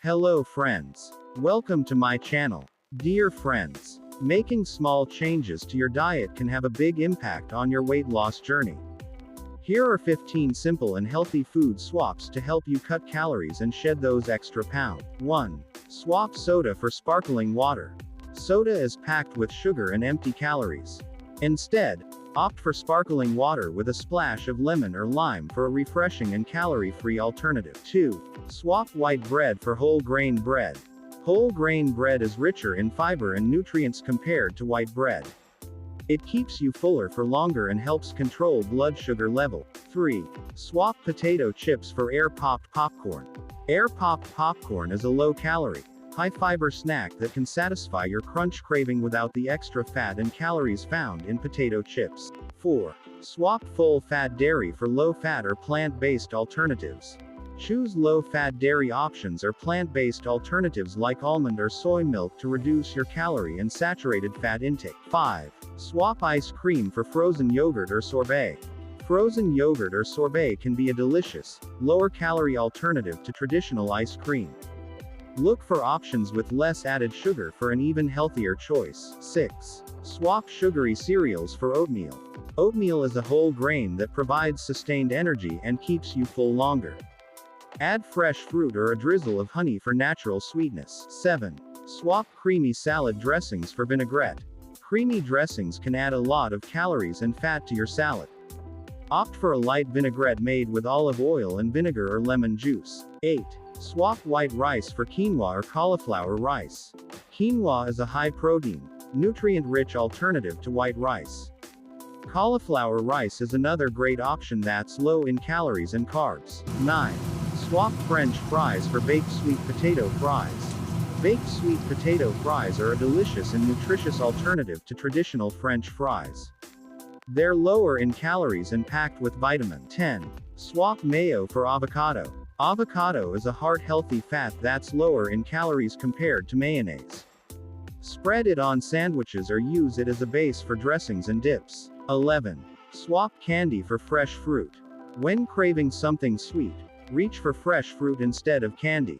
Hello friends. Welcome to my channel. Dear friends, making small changes to your diet can have a big impact on your weight loss journey. Here are 15 simple and healthy food swaps to help you cut calories and shed those extra pounds. 1. Swap soda for sparkling water. Soda is packed with sugar and empty calories. Instead, opt for sparkling water with a splash of lemon or lime for a refreshing and calorie-free alternative. 2. Swap white bread for whole grain bread. Whole grain bread is richer in fiber and nutrients compared to white bread. It keeps you fuller for longer and helps control blood sugar level. 3. Swap potato chips for air-popped popcorn. Air-popped popcorn is a low-calorie, high-fiber snack that can satisfy your crunch craving without the extra fat and calories found in potato chips. 4. Swap full-fat dairy for low-fat or plant-based alternatives. Choose low-fat dairy options or plant-based alternatives like almond or soy milk to reduce your calorie and saturated fat intake. 5. Swap ice cream for frozen yogurt or sorbet. Frozen yogurt or sorbet can be a delicious, lower-calorie alternative to traditional ice cream. Look for options with less added sugar for an even healthier choice. 6. Swap sugary cereals for oatmeal. Oatmeal is a whole grain that provides sustained energy and keeps you full longer. Add fresh fruit or a drizzle of honey for natural sweetness. 7. Swap creamy salad dressings for vinaigrette. Creamy dressings can add a lot of calories and fat to your salad. Opt for a light vinaigrette made with olive oil and vinegar or lemon juice. 8. Swap white rice for quinoa or cauliflower rice. Quinoa is a high-protein, nutrient-rich alternative to white rice. Cauliflower rice is another great option that's low in calories and carbs. 9. Swap French fries for baked sweet potato fries. Baked sweet potato fries are a delicious and nutritious alternative to traditional French fries. They're lower in calories and packed with vitamin. 10. Swap mayo for avocado. Avocado is a heart-healthy fat that's lower in calories compared to mayonnaise. Spread it on sandwiches or use it as a base for dressings and dips. 11. Swap candy for fresh fruit. When craving something sweet, reach for fresh fruit instead of candy.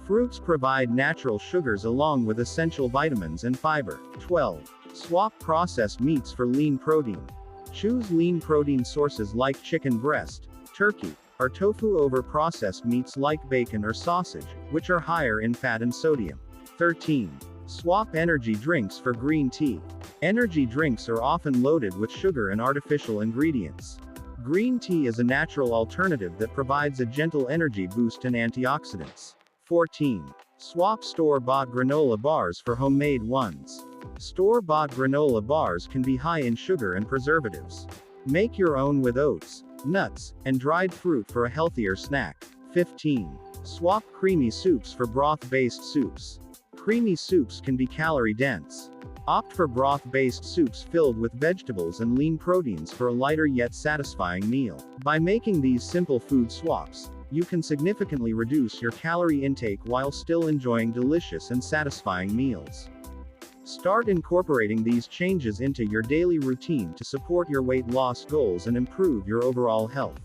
Fruits provide natural sugars along with essential vitamins and fiber. 12. Swap processed meats for lean protein. Choose lean protein sources like chicken breast, turkey, or tofu over processed meats like bacon or sausage, which are higher in fat and sodium. 13. Swap energy drinks for green tea. Energy drinks are often loaded with sugar and artificial ingredients. Green tea is a natural alternative that provides a gentle energy boost and antioxidants. 14. Swap store-bought granola bars for homemade ones. Store-bought granola bars can be high in sugar and preservatives. Make your own with oats, nuts, and dried fruit for a healthier snack. 15. Swap creamy soups for broth-based soups. Creamy soups can be calorie-dense. Opt for broth-based soups filled with vegetables and lean proteins for a lighter yet satisfying meal. By making these simple food swaps, you can significantly reduce your calorie intake while still enjoying delicious and satisfying meals. Start incorporating these changes into your daily routine to support your weight loss goals and improve your overall health.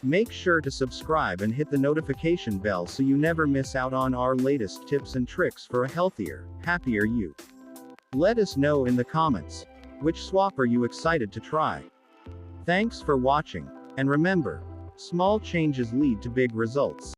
Make sure to subscribe and hit the notification bell so you never miss out on our latest tips and tricks for a healthier, happier you. Let us know in the comments, which swap are you excited to try? Thanks for watching, and remember, small changes lead to big results.